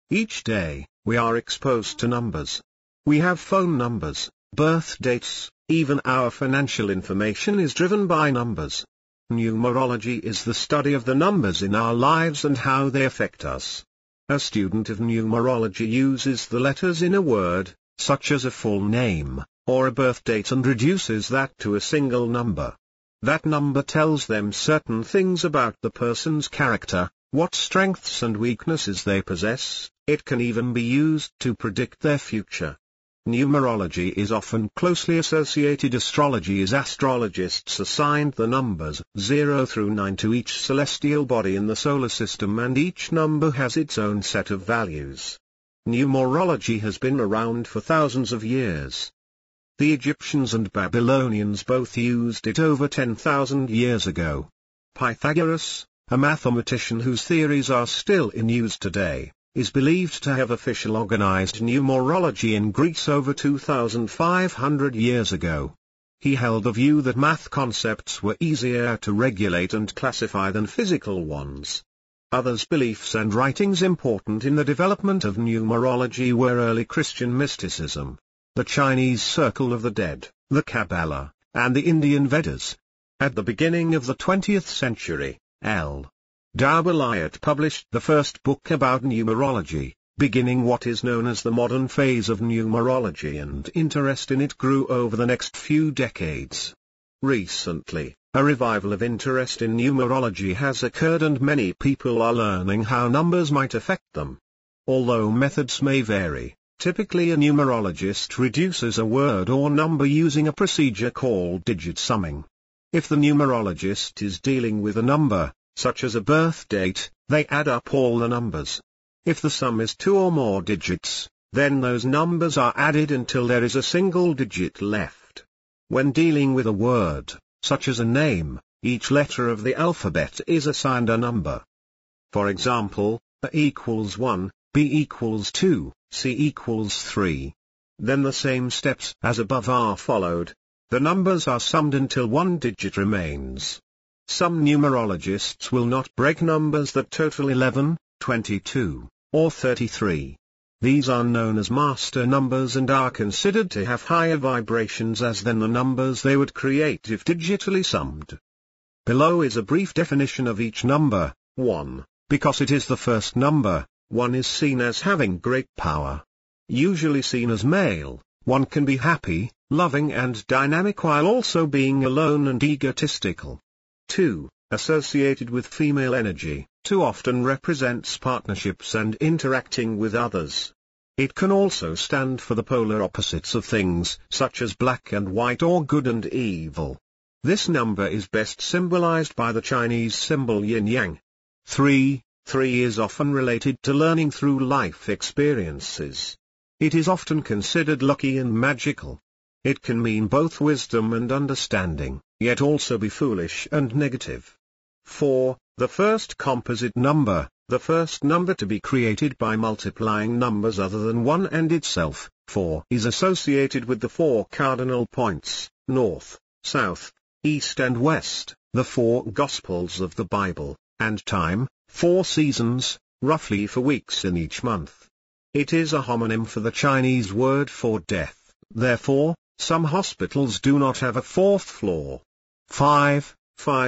Each day, we are exposed to numbers. We have phone numbers, birth dates, even our financial information is driven by numbers. Numerology is the study of the numbers in our lives and how they affect us. A student of numerology uses the letters in a word, such as a full name, or a birth date, and reduces that to a single number. That number tells them certain things about the person's character, what strengths and weaknesses they possess. It can even be used to predict their future. Numerology is often closely associated. Astrology is astrologists assigned the numbers 0 through 9 to each celestial body in the solar system, and each number has its own set of values. Numerology has been around for thousands of years. The Egyptians and Babylonians both used it over 10,000 years ago. Pythagoras, a mathematician whose theories are still in use today, is believed to have officially organized numerology in Greece over 2,500 years ago. He held the view that math concepts were easier to regulate and classify than physical ones. Others' beliefs and writings important in the development of numerology were early Christian mysticism, the Chinese Circle of the Dead, the Kabbalah, and the Indian Vedas. At the beginning of the 20th century, L. Dauberliot published the first book about numerology, beginning what is known as the modern phase of numerology, and interest in it grew over the next few decades. Recently, a revival of interest in numerology has occurred, and many people are learning how numbers might affect them. Although methods may vary, typically a numerologist reduces a word or number using a procedure called digit summing. If the numerologist is dealing with a number, such as a birth date, they add up all the numbers. If the sum is 2 or more digits, then those numbers are added until there is a single digit left. When dealing with a word, such as a name, each letter of the alphabet is assigned a number. For example, A equals 1, B equals 2, C equals 3. Then the same steps as above are followed. The numbers are summed until one digit remains. Some numerologists will not break numbers that total 11, 22, or 33. These are known as master numbers and are considered to have higher vibrations as than the numbers they would create if digitally summed. Below is a brief definition of each number. 1. Because it is the first number, 1 is seen as having great power. Usually seen as male, 1 can be happy, loving and dynamic while also being alone and egotistical. 2. Associated with female energy, 2 often represents partnerships and interacting with others. It can also stand for the polar opposites of things, such as black and white or good and evil. This number is best symbolized by the Chinese symbol yin-yang. 3. 3 is often related to learning through life experiences. It is often considered lucky and magical. It can mean both wisdom and understanding, yet also be foolish and negative. 4. The first composite number, the first number to be created by multiplying numbers other than 1 and itself. 4 is associated with the 4 cardinal points, north, south, east and west, the 4 Gospels of the Bible, and time, 4 seasons, roughly 4 weeks in each month. It is a homonym for the Chinese word for death, therefore, some hospitals do not have a 4th floor. 5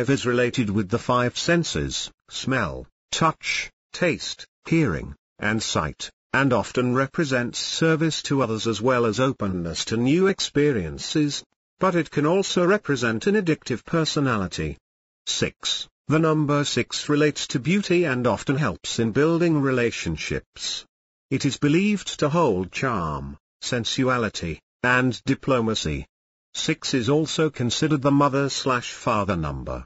is related with the 5 senses, smell, touch, taste, hearing, and sight, and often represents service to others as well as openness to new experiences, but it can also represent an addictive personality. 6. The number 6 relates to beauty and often helps in building relationships. It is believed to hold charm, sensuality, and diplomacy. 6 is also considered the mother/father number.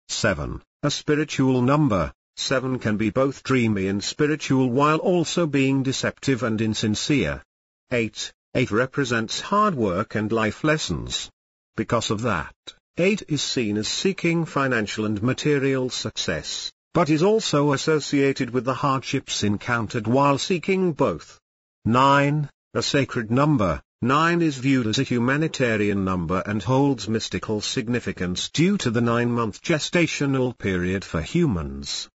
7. A spiritual number. 7 can be both dreamy and spiritual while also being deceptive and insincere. 8 represents hard work and life lessons. Because of that, 8 is seen as seeking financial and material success, but is also associated with the hardships encountered while seeking both. 9, a sacred number. 9 is viewed as a humanitarian number and holds mystical significance due to the 9-month gestational period for humans.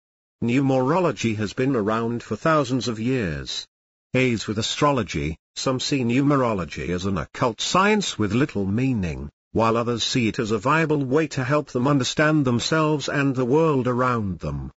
Numerology has been around for thousands of years. As with astrology, some see numerology as an occult science with little meaning, while others see it as a viable way to help them understand themselves and the world around them.